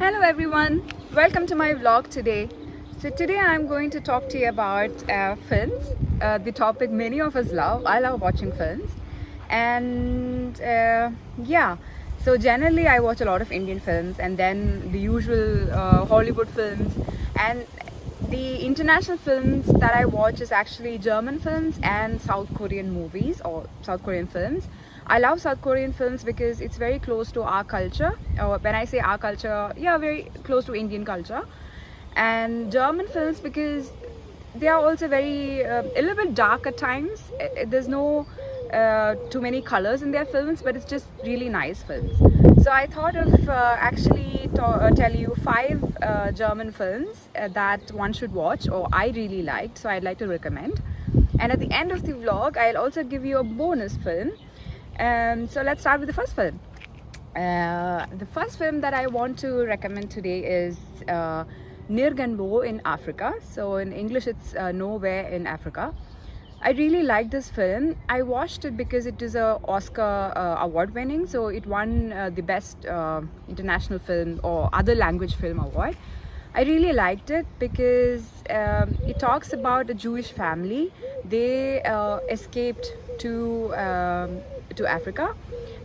Hello everyone, welcome to my vlog today. So today I'm going to talk to you about films, the topic many of us love. I love watching films and so generally I watch a lot of Indian films and then the usual Hollywood films, and the international films that I watch is actually German films and South Korean movies or South Korean films. I love South Korean films because it's very close to our culture. Or when I say our culture, very close to Indian culture. And German films because they are also very a little bit dark at times. There's no too many colors in their films, but it's just really nice films. So I thought of actually tell you 5 German films that one should watch or I really liked, so I'd like to recommend. And at the end of the vlog, I'll also give you a bonus film. So let's start with the first film. The first film that I want to recommend today is Nirgendwo in Africa. So in English it's Nowhere in Africa. I really like this film. I watched it because it is a Oscar award winning, so it won the best international film or other language film award. I really liked it because it talks about a Jewish family. They escaped to Africa,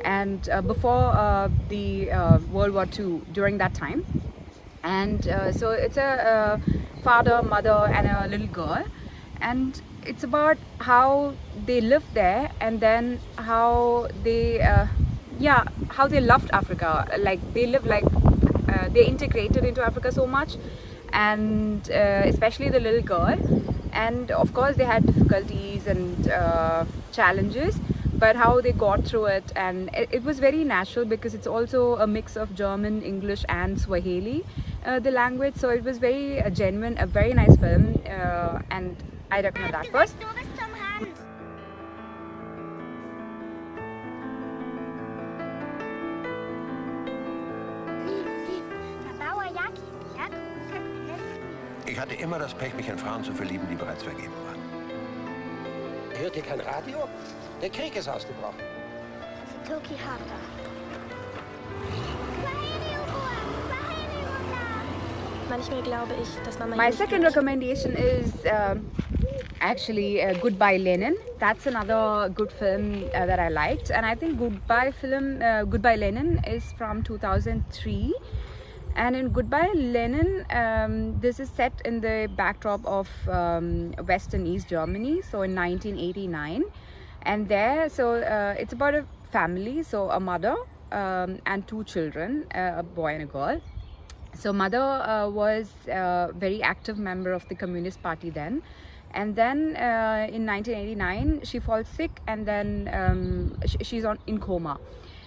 and before the World War II, during that time. And so it's a father, mother and a little girl, and it's about how they lived there and then how they how they loved Africa. Like they lived like they integrated into Africa so much, and especially the little girl. And of course they had difficulties and challenges, but how they got through it. And it was very natural because it's also a mix of German, English and Swahili, the language. So it was very genuine, a very nice film, and I recommend that first. Ich hatte immer das Pech, mich in Frauen zu verlieben, die bereits vergeben waren. Hört ihr kein Radio? Der Krieg ist ausgebrochen. Manchmal glaube ich, dass Mama. My second recommendation is actually Goodbye Lenin. That's another good film that I liked, and I think Goodbye Lenin is from 2003. And in Goodbye Lenin, this is set in the backdrop of West and East Germany, so in 1989. And there, so it's about a family, so a mother and 2 children, a boy and a girl. So mother was a very active member of the Communist Party then. And then in 1989, she falls sick, and then she's in coma.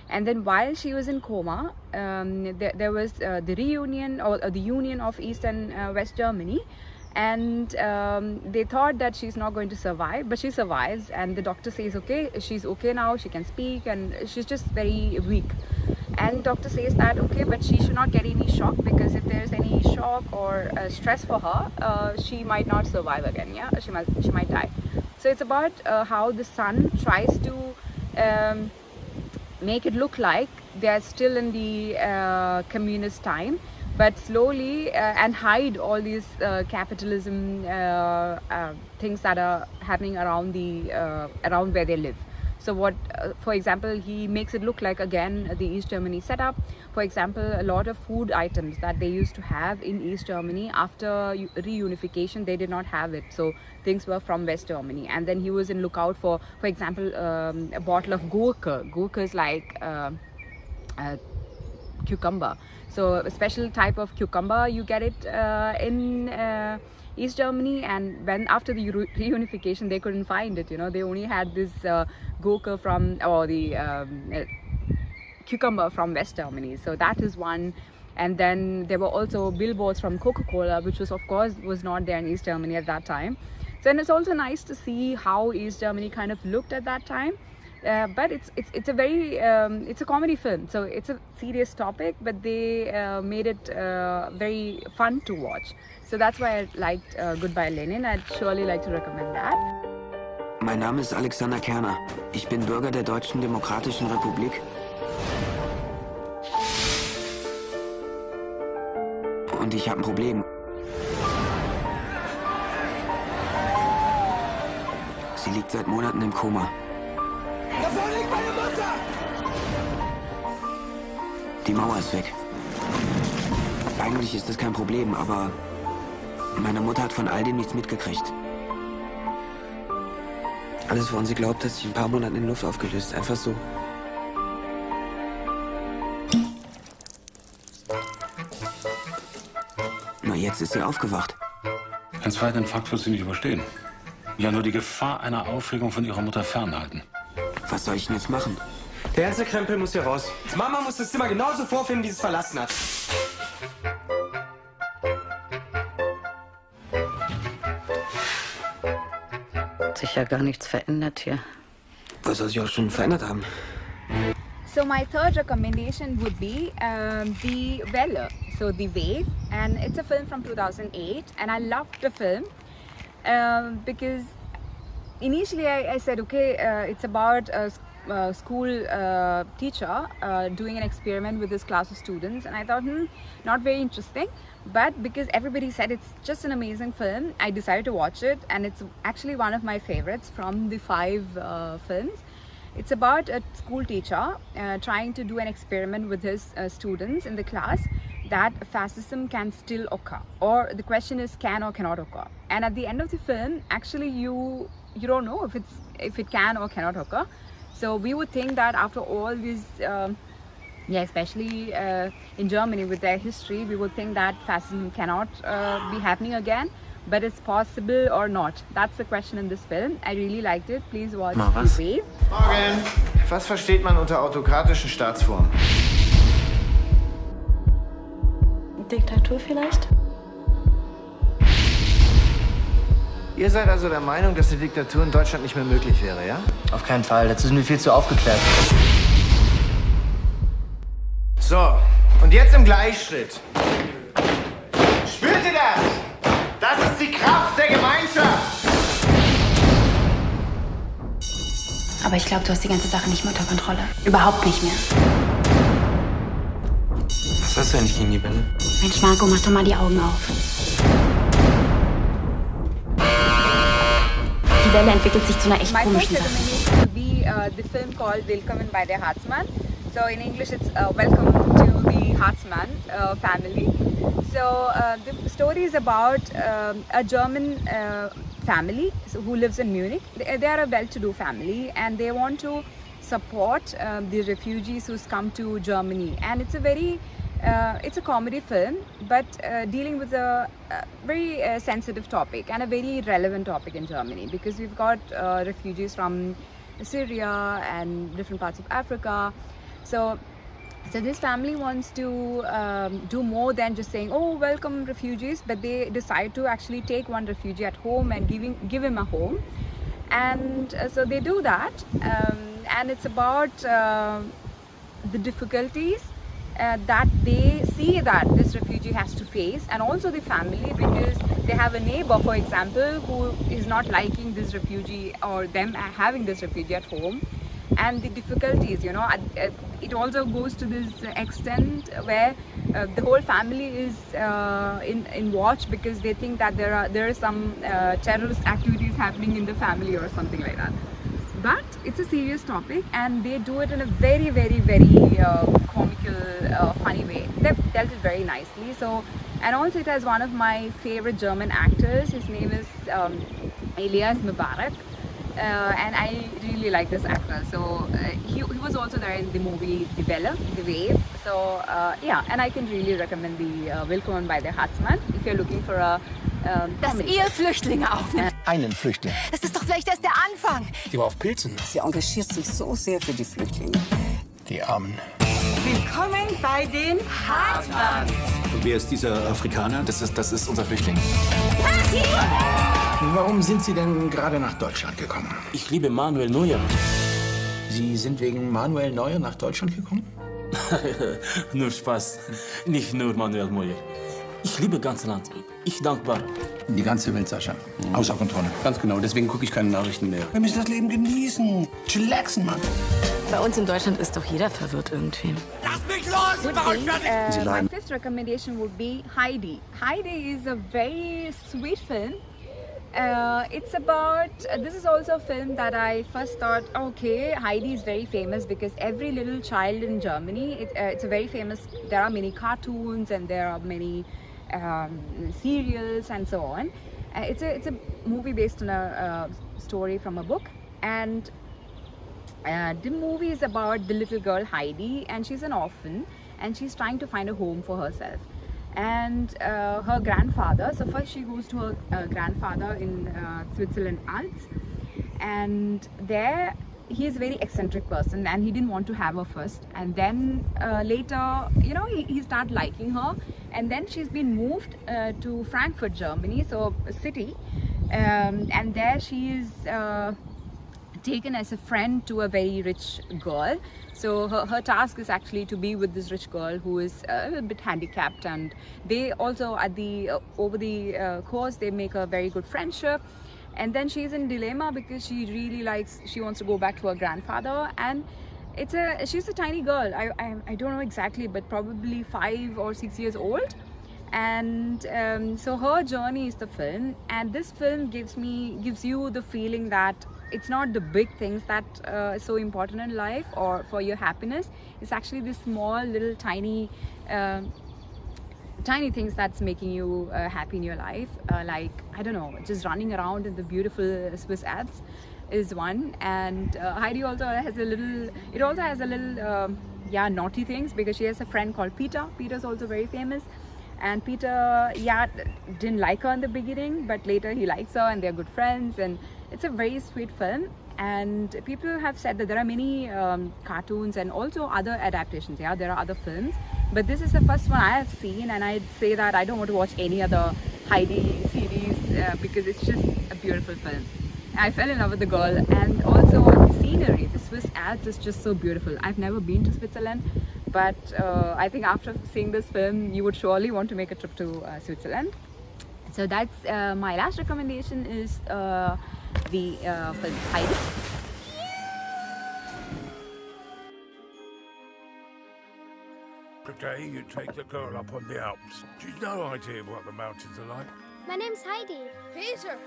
And then while she was in coma, there was the reunion or the union of East and West Germany, and they thought that she's not going to survive, but she survives. And the doctor says, okay, she's okay now, she can speak, and she's just very weak. And doctor says that okay, but she should not get any shock, because if there's any shock or stress for her, she might not survive again. Yeah, she might die. So it's about how the son tries to make it look like they're still in the communist time, but slowly and hide all these capitalism things that are happening around around where they live. So what, for example, he makes it look like again the East Germany setup. For example, a lot of food items that they used to have in East Germany after reunification, they did not have it. So things were from West Germany. And then he was in lookout for example, a bottle of Gurke. Gurke is like cucumber. So a special type of cucumber, you get it in East Germany. And when after the reunification, they couldn't find it. They only had this Gurke from, or the cucumber from West Germany. So that is one. And then there were also billboards from Coca-Cola, which was, of course, was not there in East Germany at that time. So, and it's also nice to see how East Germany kind of looked at that time. But it's a very it's a comedy film, so it's a serious topic, but they made it very fun to watch. So that's why I liked Goodbye Lenin. I'd surely like to recommend that. Mein Name ist Alexander Kerner. Ich bin Bürger der Deutschen Demokratischen Republik. und ich habe ein Problem. Sie liegt seit Monaten im Koma. Da vorne liegt meine Mutter! Die Mauer ist weg. Eigentlich ist das kein Problem, aber meine Mutter hat von all dem nichts mitgekriegt. Alles, woran sie glaubt, hat sich in ein paar Monaten in Luft aufgelöst. Einfach so. Na, jetzt ist sie aufgewacht. Einen zweiten Infarkt wird sie nicht überstehen. Ja, nur die Gefahr einer Aufregung von ihrer Mutter fernhalten. Was soll ich denn jetzt machen? Der ganze Krempel muss hier raus. Mama muss das Zimmer genauso vorfinden, wie sie es verlassen hat. Hat sich ja gar nichts verändert hier. Was soll sich auch schon verändert haben? So my third recommendation would be The Welle, so The Wave, and it's a film from 2008, and I loved the film because initially I said, okay, it's about a school teacher doing an experiment with this class of students, and I thought, not very interesting. But because everybody said it's just an amazing film, I decided to watch it, and it's actually one of my favorites from the 5 films. It's about a school teacher trying to do an experiment with his students in the class that fascism can still occur, or the question is can or cannot occur. And at the end of the film, actually you don't know if it can or cannot occur. So we would think that after all these especially in Germany with their history, we would think that fascism cannot be happening again, but it's possible or not. That's the question in this film. I really liked it. Please watch The Wave. Morgen. Was versteht man unter autokratischen Staatsformen? Diktatur vielleicht? Ihr seid also der Meinung, dass eine Diktatur in Deutschland nicht mehr möglich wäre, ja? Auf keinen Fall, dazu sind wir viel zu aufgeklärt. So, und jetzt im Gleichschritt. Spürt ihr das? Das ist die Kraft der Gemeinschaft. Aber ich glaube, du hast die ganze Sache nicht mehr unter Kontrolle. Überhaupt nicht mehr. Was hast du eigentlich gegen die Welle? Mensch, Marco, mach doch mal die Augen auf. Die Welle entwickelt sich zu einer echt My first komischen Sache. recommendation would be the film called Willkommen bei der Hartmann. So in English it's Welcome to the Hartmann family. So the story is about a German family who lives in Munich. They are a well-to-do family, and they want to support the refugees who's come to Germany. And it's a very it's a comedy film, but dealing with a very sensitive topic and a very relevant topic in Germany, because we've got refugees from Syria and different parts of Africa. So this family wants to do more than just saying, oh, welcome refugees, but they decide to actually take one refugee at home and give him a home. And so they do that, and it's about the difficulties that they see that this refugee has to face, and also the family, because they have a neighbor, for example, who is not liking this refugee or them having this refugee at home. And the difficulties, you know, it also goes to this extent where the whole family is in watch, because they think that there are some terrorist activities happening in the family or something like that. But it's a serious topic, and they do it in a very, very, very comical, funny way. They've dealt it very nicely. So, and also it has one of my favorite German actors. His name is Elias Mubarak. And I really like this actor. So he was also there in the movie The Welle, The Wave. So yeah, and I can really recommend the Willkommen bei der Hartmann if you're looking for a Dass comedy. ihr Flüchtlinge aufnimmt. Einen Flüchtling. Das ist doch vielleicht erst der Anfang. Die war auf Pilzen. Sie engagiert sich so sehr für die Flüchtlinge. Die Armen. Willkommen bei den Hartmanns. Und wer ist dieser Afrikaner? Das ist unser Flüchtling. Warum sind Sie denn gerade nach Deutschland gekommen? Ich liebe Manuel Neuer. Sie sind wegen Manuel Neuer nach Deutschland gekommen? Nur Spaß. Nicht nur Manuel Neuer. Ich liebe ganz Land. Ich dankbar. Die ganze Welt, Sascha. Außer Kontrolle. Ganz genau, deswegen gucke ich keine Nachrichten mehr. Wir müssen das Leben genießen. Chillaxen, Mann. Bei uns in Deutschland ist doch jeder verwirrt irgendwie. Lass mich los! Ich mach euch fertig! My fifth recommendation would be Heidi. Heidi is a very sweet film. It's about, this is also a film that I first thought, okay, Heidi is very famous because every little child in Germany, it's a very famous, there are many cartoons and there are many serials and so on. It's a movie based on a story from a book, and the movie is about the little girl Heidi, and she's an orphan and she's trying to find a home for herself. And her grandfather, so first she goes to her grandfather in Switzerland Alps, and there he is a very eccentric person and he didn't want to have her first, and then later, you know, he started liking her, and then she's been moved to Frankfurt, Germany, so a city, and there she is taken as a friend to a very rich girl. So her task is actually to be with this rich girl who is a little bit handicapped, and they also at the over the course they make a very good friendship. And then she's in dilemma because she really she wants to go back to her grandfather, and she's a tiny girl. I don't know exactly, but probably 5 or 6 years old. And so her journey is the film, and this film gives you the feeling that it's not the big things that are so important in life or for your happiness. It's actually the small little tiny things that's making you happy in your life, like, I don't know, just running around in the beautiful Swiss Alps is one. And Heidi also has a little, naughty things, because she has a friend called Peter. Peter's also very famous, and Peter didn't like her in the beginning, but later he likes her and they're good friends, and it's a very sweet film. And people have said that there are many cartoons and also other adaptations. Yeah, there are other films, but this is the first one I have seen, and I'd say that I don't want to watch any other Heidi series because it's just a beautiful film. I fell in love with the girl, and also the scenery. The Swiss Alps is just so beautiful. I've never been to Switzerland, but I think after seeing this film, you would surely want to make a trip to Switzerland. So that's my last recommendation is the film Heidi. Today you take the girl up on the Alps. She's no idea what the mountains are like. My name's Heidi. Peter.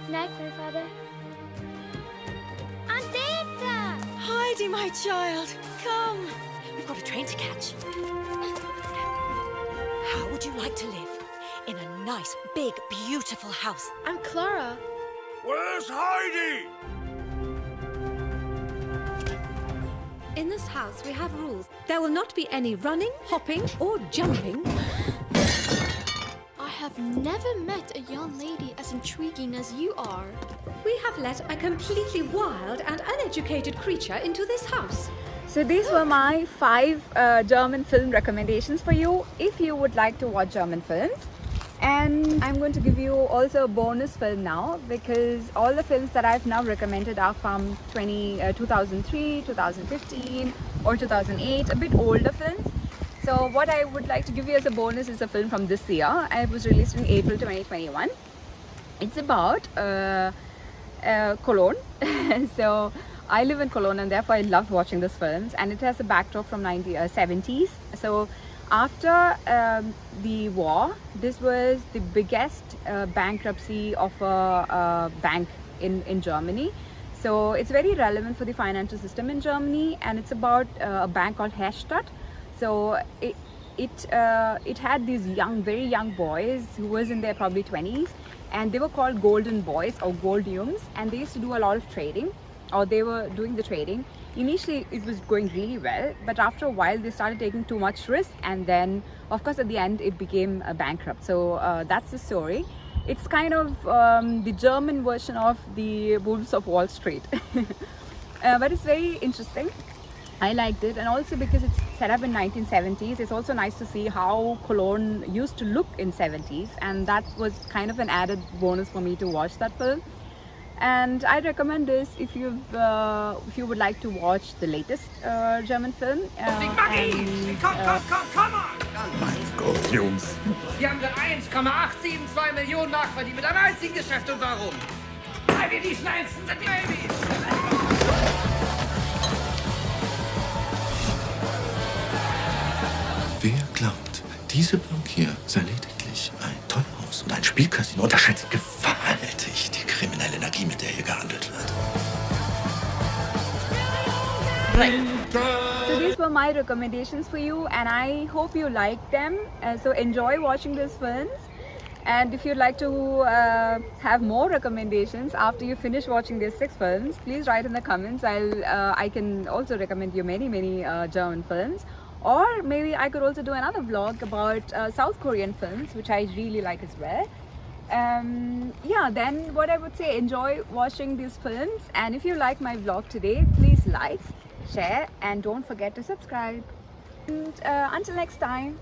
Night, grandfather. Auntie! Heidi, my child, come. We've got a train to catch. How would you like to live? In a nice, big, beautiful house. I'm Clara. Where's Heidi? In this house, we have rules. There will not be any running, hopping, or jumping. I have never met a young lady as intriguing as you are. We have let a completely wild and uneducated creature into this house. So these were my 5 German film recommendations for you if you would like to watch German films. And I'm going to give you also a bonus film now, because all the films that I've now recommended are from 2003, 2015 or 2008, a bit older films. So what I would like to give you as a bonus is a film from this year. It was released in April 2021. It's about Cologne. So I live in Cologne, and therefore I love watching these films, and it has a backdrop from 70s. So after the war, this was the biggest bankruptcy of a bank in Germany. So it's very relevant for the financial system in Germany, and it's about a bank called Herstatt. So it had these very young boys who was in their probably 20s, and they were called golden boys or goldjungs, and they used to do a lot of trading, or they were doing the trading. Initially it was going really well, but after a while they started taking too much risk, and then of course at the end it became bankrupt. So that's the story. It's kind of the German version of the Wolves of Wall Street. But it's very interesting. I liked it, and also because it's set up in 1970s, it's also nice to see how Cologne used to look in 70s, and that was kind of an added bonus for me to watch that film. And I recommend this if you would like to watch the latest German film. Mein Gott, Jungs. Wir haben gerade 1,872 Millionen Mark verdient mit einem einzigen Geschäft. Und warum? Weil wir die schnellsten sind, Babys. Wer glaubt, diese Bank hier sei lediglich ein Tollhaus und ein Spielcasino, unterschätzt gewaltig die kriminelle Energie, mit der hier gehandelt wird. So these were my recommendations for you, and I hope you liked them. So enjoy watching these films. And if you'd like to have more recommendations after you finish watching these 6 films, please write in the comments. I can also recommend you many German films. Or maybe I could also do another vlog about South Korean films, which I really like as well. Yeah, then what I would say, enjoy watching these films. And if you like my vlog today, please like, share, and don't forget to subscribe. And until next time.